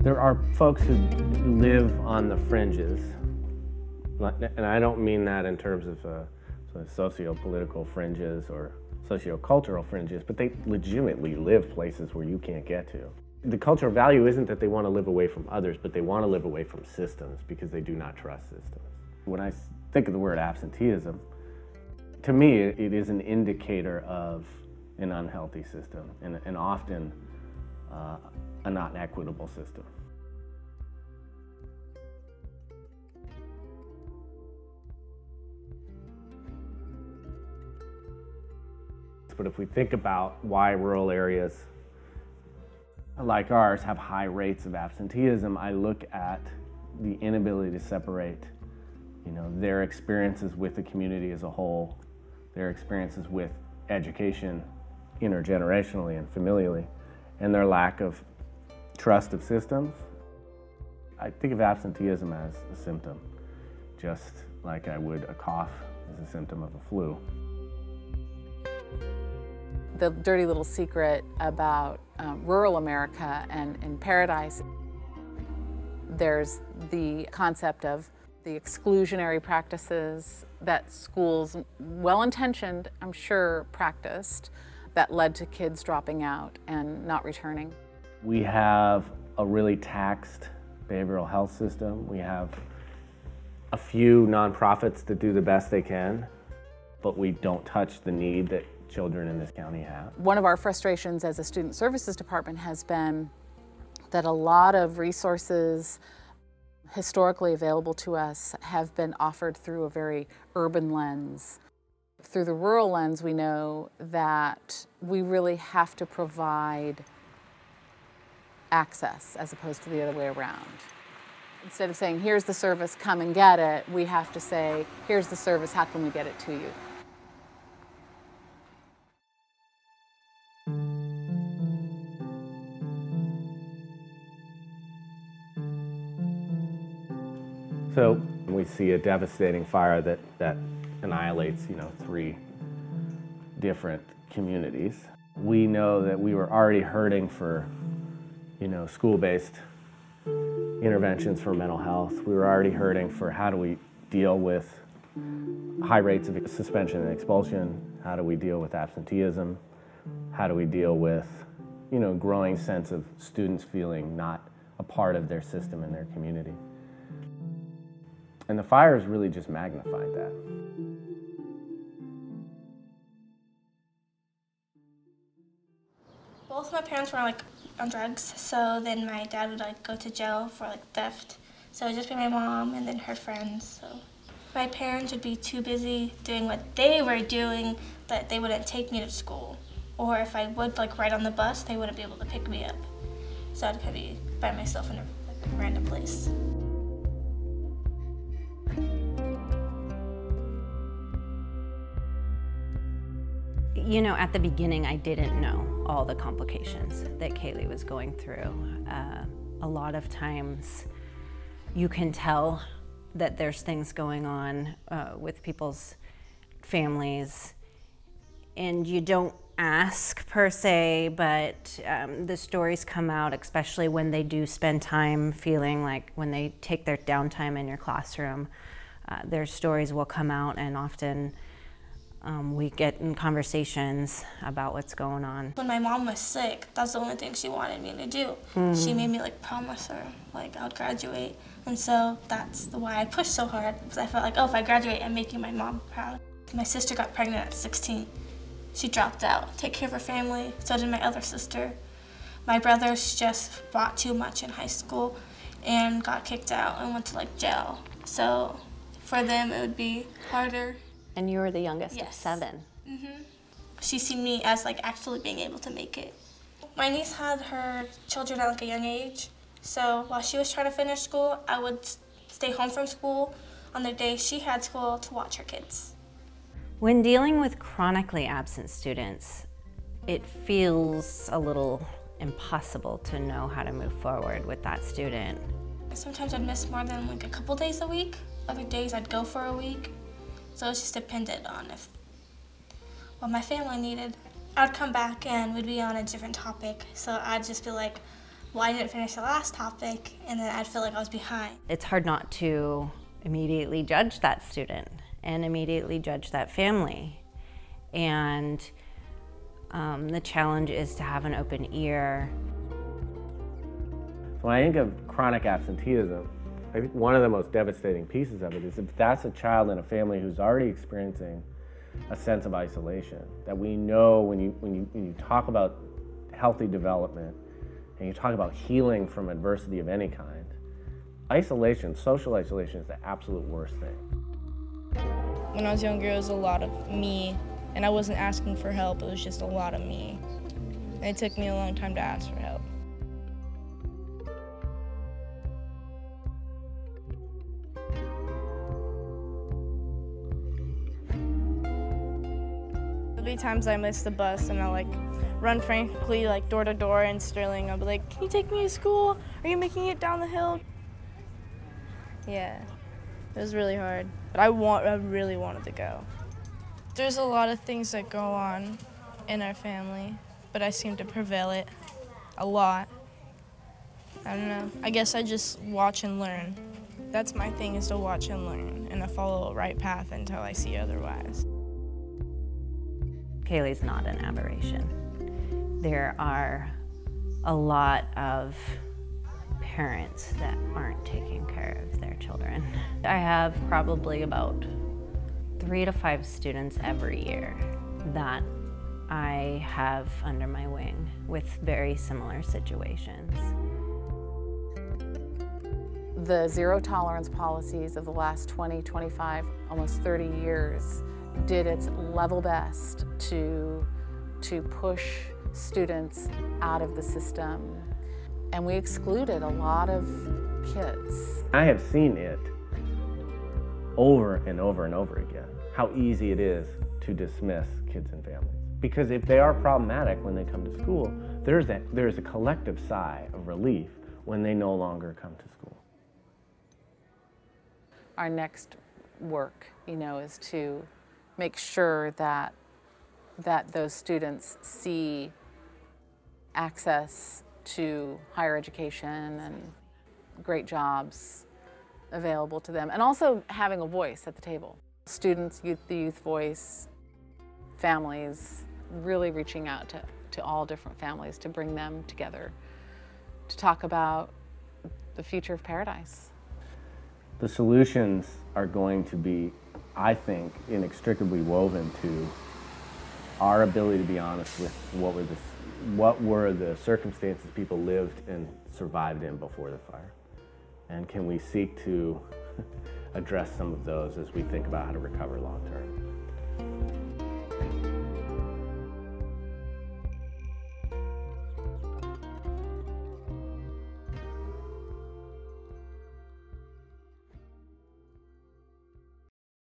There are folks who live on the fringes, and I don't mean that in terms of sort of socio-political fringes or socio-cultural fringes, but they legitimately live places where you can't get to. The cultural value isn't that they want to live away from others, but they want to live away from systems because they do not trust systems. When I think of the word absenteeism, to me it is an indicator of an unhealthy system and often a not equitable system. But if we think about why rural areas like ours have high rates of absenteeism, I look at the inability to separate, their experiences with the community as a whole, their experiences with education intergenerationally and familially, and their lack of trust of systems. I think of absenteeism as a symptom, just like I would a cough as a symptom of a flu. The dirty little secret about rural America and in Paradise, there's the concept of the exclusionary practices that schools, well-intentioned, I'm sure, practiced, that led to kids dropping out and not returning. We have a really taxed behavioral health system. We have a few nonprofits that do the best they can, but we don't touch the need that children in this county have. One of our frustrations as a student services department has been that a lot of resources historically available to us have been offered through a very urban lens. Through the rural lens, we know that we really have to provide access as opposed to the other way around. Instead of saying, here's the service, come and get it, we have to say, here's the service, how can we get it to you? So we see a devastating fire that annihilates, 3 different communities. We know that we were already hurting for, school-based interventions for mental health. We were already hurting for how do we deal with high rates of suspension and expulsion? How do we deal with absenteeism? How do we deal with, growing sense of students feeling not a part of their system and their community? And the fire has really just magnified that. Both my parents were on drugs, so then my dad would go to jail for theft. So it would just be my mom and then her friends. So my parents would be too busy doing what they were doing that they wouldn't take me to school. Or if I would ride on the bus, they wouldn't be able to pick me up. So I'd probably be by myself in a random place. At the beginning, I didn't know all the complications that Kaylee was going through. A lot of times, you can tell that there's things going on with people's families, and you don't ask per se, but the stories come out, especially when they do spend time feeling like when they take their downtime in your classroom, their stories will come out, and often we get in conversations about what's going on. When my mom was sick, that's the only thing she wanted me to do. Mm-hmm. She made me promise her I would graduate. And so that's why I pushed so hard, because I felt if I graduate, I'm making my mom proud. My sister got pregnant at 16. She dropped out, take care of her family. So did my other sister. My brothers just bought too much in high school and got kicked out and went to jail. So for them, it would be harder. And you were the youngest Yes. of 7. Mm-hmm. She seen me as actually being able to make it. My niece had her children at a young age, so while she was trying to finish school, I would stay home from school on the day she had school to watch her kids. When dealing with chronically absent students, it feels a little impossible to know how to move forward with that student. Sometimes I'd miss more than a couple days a week. Other days I'd go for a week. So it's just dependent on what my family needed. I'd come back and we'd be on a different topic. So I'd just be well, I didn't finish the last topic, and then I'd feel like I was behind. It's hard not to immediately judge that student and immediately judge that family. And the challenge is to have an open ear. When I think of chronic absenteeism, I think one of the most devastating pieces of it is if that's a child in a family who's already experiencing a sense of isolation, that we know when you talk about healthy development and you talk about healing from adversity of any kind, isolation, social isolation is the absolute worst thing. When I was younger, it was a lot of me, and I wasn't asking for help, it was just a lot of me. And it took me a long time to ask for help. There'll be times I miss the bus and I'll like run frantically like door to door in Sterling. I'll be like, "Can you take me to school? Are you making it down the hill?" Yeah, it was really hard, but I really wanted to go. There's a lot of things that go on in our family, but I seem to prevail it a lot. I don't know. I guess I just watch and learn. That's my thing, is to watch and learn and to follow a right path until I see otherwise. Kaylee's not an aberration. There are a lot of parents that aren't taking care of their children. I have probably about 3 to 5 students every year that I have under my wing with very similar situations. The zero tolerance policies of the last 20, 25, almost 30 years did its level best to push students out of the system. And we excluded a lot of kids. I have seen it over and over and over again, how easy it is to dismiss kids and families. Because if they are problematic when they come to school, there's a collective sigh of relief when they no longer come to school. Our next work, is to make sure that those students see access to higher education and great jobs available to them, and also having a voice at the table. Students, the youth voice, families, really reaching out to all different families to bring them together to talk about the future of Paradise. The solutions are going to be, I think, inextricably woven to our ability to be honest with what were the circumstances people lived and survived in before the fire. And can we seek to address some of those as we think about how to recover long term?